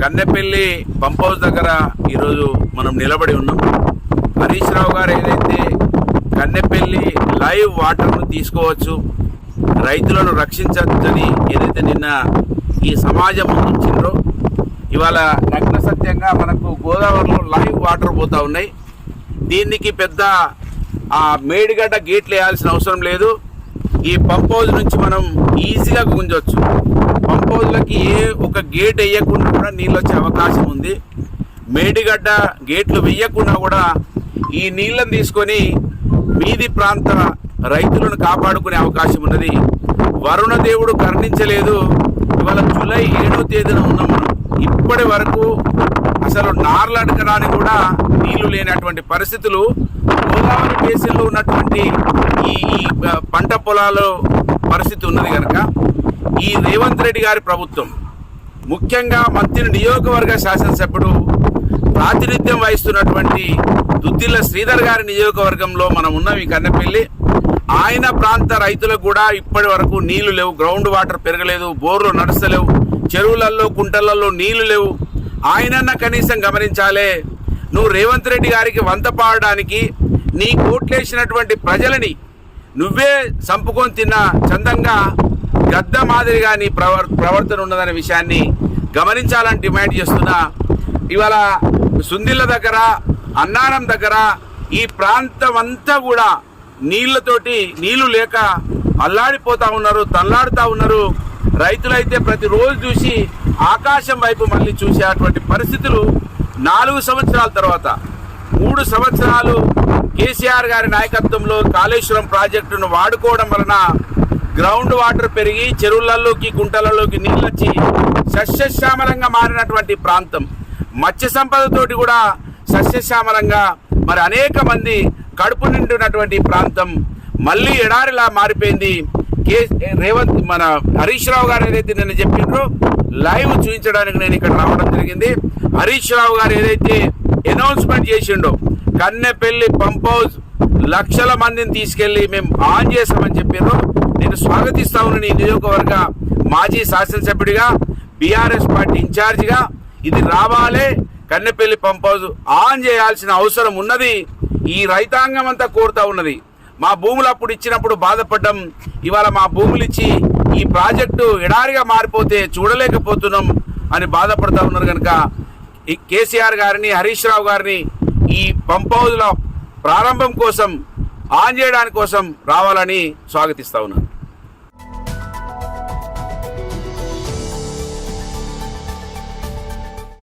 Kannepalli pump house దగ్గర ఈరోజు మనం నిలబడి ఉన్నాం. హరీష్ రావు గారు ఏదైతే కన్నెపల్లి లైవ్ వాటర్ను తీసుకోవచ్చు, రైతులను రక్షించవచ్చని ఏదైతే నిన్న ఈ సమాజం ముందుంచిండ్రో, ఇవాళ నగ్న సత్యంగా మనకు గోదావరిలో లైవ్ వాటర్ పోతా ఉన్నాయి. దీనికి పెద్ద మేడిగడ్డ గేట్లు వేయాల్సిన అవసరం లేదు. ఈ పంప్ హౌస్ నుంచి మనం ఈజీగా గుంజవచ్చు. పంప్ హౌస్లకి ఏ ఒక గేట్ వేయకుండా కూడా నీళ్ళు వచ్చే అవకాశం ఉంది. మేడిగడ్డ గేట్లు వేయకుండా కూడా ఈ నీళ్ళని తీసుకొని మీది ప్రాంత రైతులను కాపాడుకునే అవకాశం ఉన్నది. వరుణ దేవుడు కరుణించలేదు. ఇవాళ జూలై 7వ తేదీన ఉన్నాం మనం. ఇప్పటి వరకు అసలు నార్లు అడగడానికి కూడా నీళ్లు లేనటువంటి పరిస్థితులు గోదావరి బేసిన్లో ఉన్నటువంటి ఈ పంట పొలాల పరిస్థితి ఉన్నది కనుక ఈ రేవంత్ రెడ్డి గారి ప్రభుత్వం, ముఖ్యంగా మంత్రి నియోజకవర్గ శాసనసభ్యుడు ప్రాతినిధ్యం వహిస్తున్నటువంటి దుద్దిల్ల శ్రీధర్ గారి నియోజకవర్గంలో మనం ఉన్నాం ఈ కన్నెపల్లి. ఆయన ప్రాంత రైతులకు కూడా ఇప్పటి వరకు నీళ్లు లేవు, గ్రౌండ్ వాటర్ పెరగలేదు, బోర్లు నడుస్తలేవు, చెరువులలో కుంటలలో నీళ్లు లేవు. ఆయనన్నా కనీసం గమనించాలే. నువ్వు రేవంత్ రెడ్డి గారికి వంత పాడడానికి నీ కోట్లేసినటువంటి ప్రజలని నువ్వే చంపుకొని తిన్న చందంగా గద్ద మాదిరిగా నీ ప్రవర్తన ఉన్నదనే విషయాన్ని గమనించాలని డిమాండ్ చేస్తున్నా. ఇవాళ సుందిళ్ళ దగ్గర, అన్నారం దగ్గర ఈ ప్రాంతం అంతా కూడా నీళ్లు లేక అల్లాడిపోతా ఉన్నారు, తల్లాడుతూ ఉన్నారు. రైతులైతే ప్రతిరోజు చూసి ఆకాశం వైపు మళ్ళీ చూసేటువంటి పరిస్థితులు 4 సంవత్సరాల తర్వాత 3 సంవత్సరాలు కేసీఆర్ గారి నాయకత్వంలో కాళేశ్వరం ప్రాజెక్టును వాడుకోవడం వలన గ్రౌండ్ వాటర్ పెరిగి చెరువులలోకి కుంటలలోకి నీళ్ళు వచ్చి సస్యశ్యామలంగా మారినటువంటి ప్రాంతం, మత్స్య సంపదతోటి కూడా సస్యశ్యామలంగా మరి అనేక మంది కడుపు నిండినటువంటి ప్రాంతం మళ్ళీ ఎడారిలా మారిపోయింది. మన హరీష్ రావు గారు ఏదైతే నిన్న చెప్పిండ్రో లైవ్ చూపించడానికి నేను ఇక్కడ రావడం జరిగింది. హరీష్ రావు గారు ఏదైతే అనౌన్స్మెంట్ చేసిండో కన్నెపల్లి పంప్ హౌస్ లక్షల మందిని తీసుకెళ్లి మేము ఆన్ చేస్తామని చెప్పారో నేను స్వాగతిస్తా ఉన్నాను. ఈ నియోజకవర్గ మాజీ శాసనసభ్యుడిగా, బీఆర్ఎస్ పార్టీ ఇన్ఛార్జిగా ఇది రావాలే, కన్నెపల్లి పంప్ హౌస్ ఆన్ చేయాల్సిన అవసరం ఉన్నది. ఈ రైతాంగం అంతా కోరుతా ఉన్నది. మా భూములు అప్పుడు ఇచ్చినప్పుడు బాధపడ్డం, ఇవాళ మా భూములు ఇచ్చి ఈ ప్రాజెక్టు ఎడారిగా మారిపోతే చూడలేకపోతున్నాం అని బాధపడతా ఉన్నారు. కనుక ఈ కేసీఆర్ గారిని, హరీష్ రావు గారిని ఈ పంప్ హౌస్ల ప్రారంభం కోసం, ఆన్ చేయడానికి కోసం రావాలని స్వాగతిస్తా ఉన్నాను.